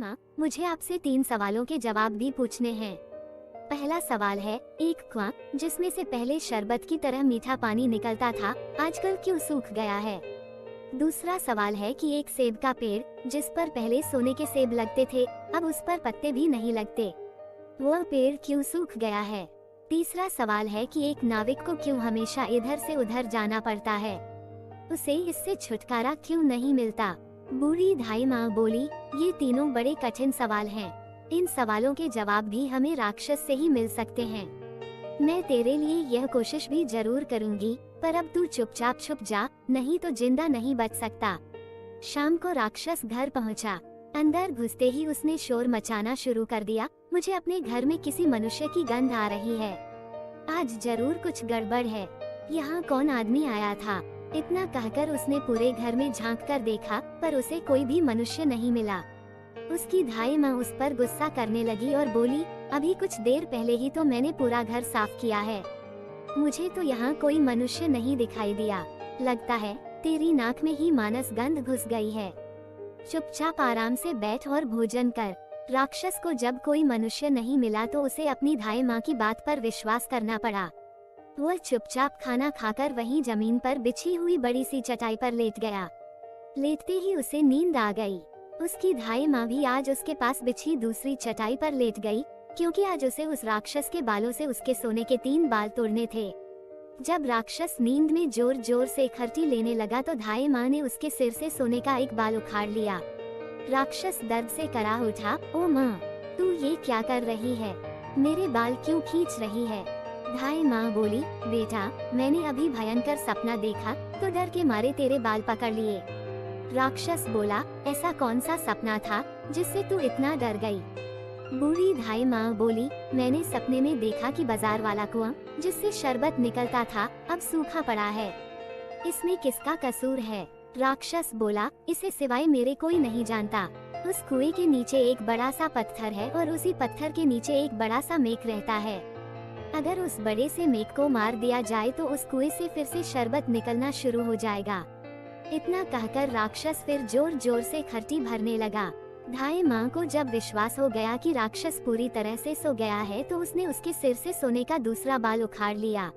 माँ, मुझे आपसे 3 सवालों के जवाब भी पूछने हैं। पहला सवाल है, एक कुआं जिसमें से पहले शरबत की तरह मीठा पानी निकलता था, आजकल क्यों सूख गया है? दूसरा सवाल है कि एक सेब का पेड़ जिस पर पहले सोने के सेब लगते थे, अब उस पर पत्ते भी नहीं लगते, वह पेड़ क्यों सूख गया है? तीसरा सवाल है कि एक नाविक को क्यों हमेशा इधर से उधर जाना पड़ता है, उसे इससे छुटकारा क्यों नहीं मिलता? बूढ़ी धाई माँ बोली, ये तीनों बड़े कठिन सवाल हैं। इन सवालों के जवाब भी हमें राक्षस से ही मिल सकते हैं। मैं तेरे लिए यह कोशिश भी जरूर करूंगी, पर अब तू चुपचाप छुप जा, नहीं तो जिंदा नहीं बच सकता। शाम को राक्षस घर पहुंचा। अंदर घुसते ही उसने शोर मचाना शुरू कर दिया, मुझे अपने घर में किसी मनुष्य की गंध आ रही है। आज जरूर कुछ गड़बड़ है। यहाँ कौन आदमी आया था? इतना कहकर उसने पूरे घर में झांक कर देखा, पर उसे कोई भी मनुष्य नहीं मिला। उसकी धाई माँ उस पर गुस्सा करने लगी और बोली, अभी कुछ देर पहले ही तो मैंने पूरा घर साफ किया है, मुझे तो यहाँ कोई मनुष्य नहीं दिखाई दिया। लगता है तेरी नाक में ही मानस गंध घुस गई है। चुपचाप आराम से बैठ और भोजन कर। राक्षस को जब कोई मनुष्य नहीं मिला तो उसे अपनी धाई माँ की बात पर विश्वास करना पड़ा। वह चुपचाप खाना खाकर वहीं जमीन पर बिछी हुई बड़ी सी चटाई पर लेट गया। लेटते ही उसे नींद आ गई। उसकी धाई माँ भी आज उसके पास बिछी दूसरी चटाई पर लेट गई, क्योंकि आज उसे उस राक्षस के बालों से उसके सोने के 3 बाल तोड़ने थे। जब राक्षस नींद में जोर जोर से खर्ची लेने लगा तो धाई माँ ने उसके सिर से सोने का एक बाल उखाड़ लिया। राक्षस दर्द से कराह उठा, ओ माँ, तू ये क्या कर रही है? मेरे बाल क्यों खींच रही है? धाई माँ बोली, बेटा, मैंने अभी भयंकर सपना देखा तो डर के मारे तेरे बाल पकड़ लिए। राक्षस बोला, ऐसा कौन सा सपना था जिससे तू इतना डर गई? बूढ़ी धाई माँ बोली, मैंने सपने में देखा कि बाजार वाला कुआं जिससे शरबत निकलता था अब सूखा पड़ा है, इसमें किसका कसूर है? राक्षस बोला, इसे सिवाय मेरे कोई नहीं जानता। उस कुएं के नीचे एक बड़ा सा पत्थर है और उसी पत्थर के नीचे एक बड़ा सा मेघ रहता है। अगर उस बड़े से मेघ को मार दिया जाए तो उस कुएं से फिर से शरबत निकलना शुरू हो जाएगा। इतना कहकर राक्षस फिर जोर जोर से खर्ची भरने लगा। धाई माँ को जब विश्वास हो गया कि राक्षस पूरी तरह से सो गया है तो उसने उसके सिर से सोने का दूसरा बाल उखाड़ लिया।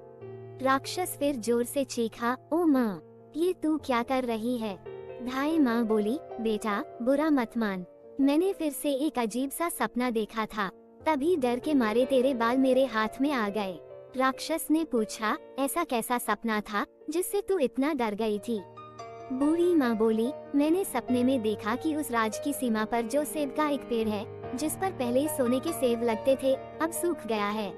राक्षस फिर जोर से चीखा, ओ माँ, ये तू क्या कर रही है? धाई माँ बोली, बेटा, बुरा मत मान, मैंने फिर से एक अजीब सा सपना देखा था, तभी डर के मारे तेरे बाल मेरे हाथ में आ गए। राक्षस ने पूछा, ऐसा कैसा सपना था जिससे तू इतना डर गई थी? बूढ़ी माँ बोली, मैंने सपने में देखा कि उस राज की सीमा पर जो सेब का एक पेड़ है जिस पर पहले सोने के सेब लगते थे, अब सूख गया है।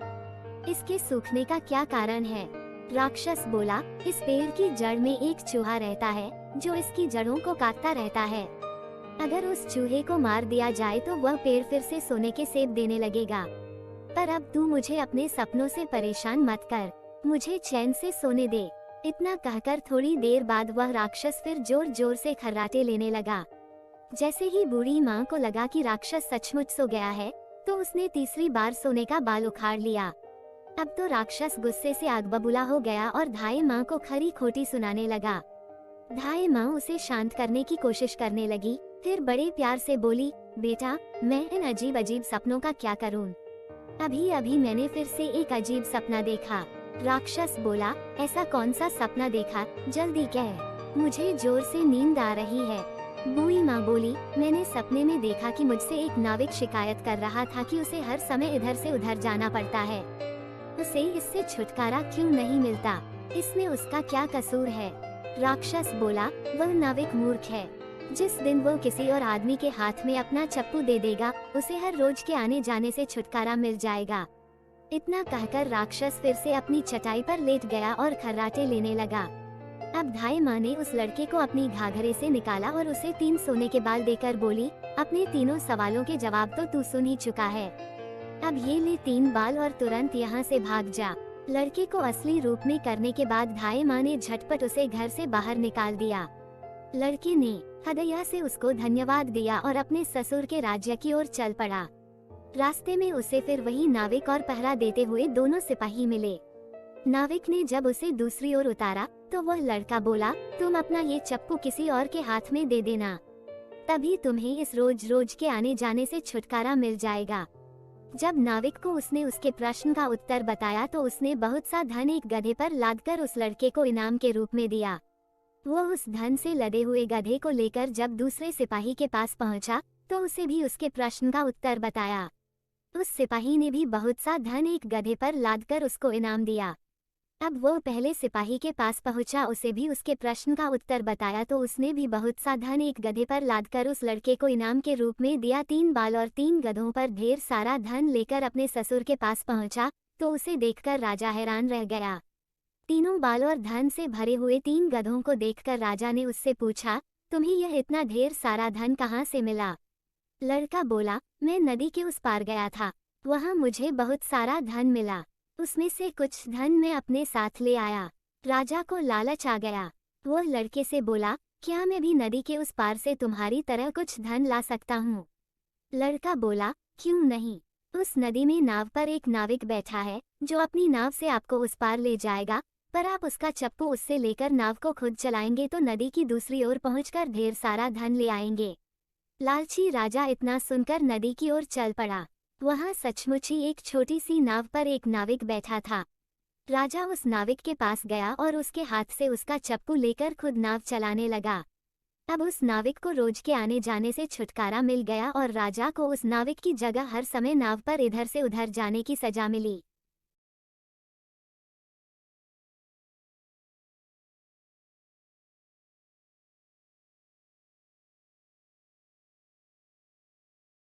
इसके सूखने का क्या कारण है? राक्षस बोला, इस पेड़ की जड़ में एक चूहा रहता है जो इसकी जड़ों को काटता रहता है। अगर उस चूहे को मार दिया जाए तो वह पेड़ फिर से सोने के सेब देने लगेगा। पर अब तू मुझे अपने सपनों से परेशान मत कर, मुझे चैन से सोने दे। इतना कहकर थोड़ी देर बाद वह राक्षस फिर जोर जोर से खर्राटे लेने लगा। जैसे ही बूढ़ी माँ को लगा कि राक्षस सचमुच सो गया है तो उसने तीसरी बार सोने का बाल उखाड़ लिया। अब तो राक्षस गुस्से से आग बबूला हो गया और धाई माँ को खरी खोटी सुनाने लगा। धाई माँ उसे शांत करने की कोशिश करने लगी, फिर बड़े प्यार से बोली, बेटा, मैं इन अजीब अजीब सपनों का क्या करूं? अभी अभी मैंने फिर से एक अजीब सपना देखा। राक्षस बोला, ऐसा कौन सा सपना देखा? जल्दी कह, मुझे जोर से नींद आ रही है। बूढ़ी माँ बोली, मैंने सपने में देखा कि मुझसे एक नाविक शिकायत कर रहा था कि उसे हर समय इधर से उधर जाना पड़ता है, उसे इससे छुटकारा क्यों नहीं मिलता? इसमें उसका क्या कसूर है? राक्षस बोला, वह नाविक मूर्ख है। जिस दिन वो किसी और आदमी के हाथ में अपना चप्पू दे देगा, उसे हर रोज के आने जाने से छुटकारा मिल जाएगा। इतना कहकर राक्षस फिर से अपनी चटाई पर लेट गया और खर्राटे लेने लगा। अब धाई माँ ने उस लड़के को अपनी घाघरे से निकाला और उसे 3 सोने के बाल देकर बोली, अपने तीनों सवालों के जवाब तो तू सुन ही चुका है, अब ये ले 3 बाल और तुरंत यहाँ से भाग जा। लड़के को असली रूप में करने के बाद धाई माँ ने झटपट उसे घर से बाहर निकाल दिया। लड़के ने हृदय से उसको धन्यवाद दिया और अपने ससुर के राज्य की ओर चल पड़ा। रास्ते में उसे फिर वही नाविक और पहरा देते हुए दोनों सिपाही मिले। नाविक ने जब उसे दूसरी ओर उतारा तो वह लड़का बोला, तुम अपना ये चप्पू किसी और के हाथ में दे देना, तभी तुम्हें इस रोज रोज के आने जाने से छुटकारा मिल जाएगा। जब नाविक को उसने उसके प्रश्न का उत्तर बताया तो उसने बहुत सा धन एक गधे पर लादकर उस लड़के को इनाम के रूप में दिया। वो उस धन से लदे हुए गधे को लेकर जब दूसरे सिपाही के पास पहुंचा तो उसे भी उसके प्रश्न का उत्तर बताया। उस सिपाही ने भी बहुत सा धन एक गधे पर लादकर उसको इनाम दिया। अब वो पहले सिपाही के पास पहुंचा, उसे भी उसके प्रश्न का उत्तर बताया तो उसने भी बहुत सा धन एक गधे पर लादकर उस लड़के को इनाम के रूप में दिया। 3 बाल और 3 गधों पर ढेर सारा धन लेकर अपने ससुर के पास पहुंचा तो उसे देखकर राजा हैरान रह गया। तीनों बाल और धन से भरे हुए 3 गधों को देखकर राजा ने उससे पूछा, तुम्हें यह इतना ढेर सारा धन कहाँ से मिला? लड़का बोला, मैं नदी के उस पार गया था, वहाँ मुझे बहुत सारा धन मिला, उसमें से कुछ धन मैं अपने साथ ले आया। राजा को लालच आ गया। वो लड़के से बोला, क्या मैं भी नदी के उस पार से तुम्हारी तरह कुछ धन ला सकता हूँ? लड़का बोला, क्यों नहीं, उस नदी में नाव पर एक नाविक बैठा है जो अपनी नाव से आपको उस पार ले जाएगा, पर आप उसका चप्पू उससे लेकर नाव को खुद चलाएंगे तो नदी की दूसरी ओर पहुंचकर ढेर सारा धन ले आएंगे। लालची राजा इतना सुनकर नदी की ओर चल पड़ा। वहाँ सचमुच ही एक छोटी सी नाव पर एक नाविक बैठा था। राजा उस नाविक के पास गया और उसके हाथ से उसका चप्पू लेकर खुद नाव चलाने लगा। अब उस नाविक को रोज के आने जाने से छुटकारा मिल गया और राजा को उस नाविक की जगह हर समय नाव पर इधर से उधर जाने की सजा मिली।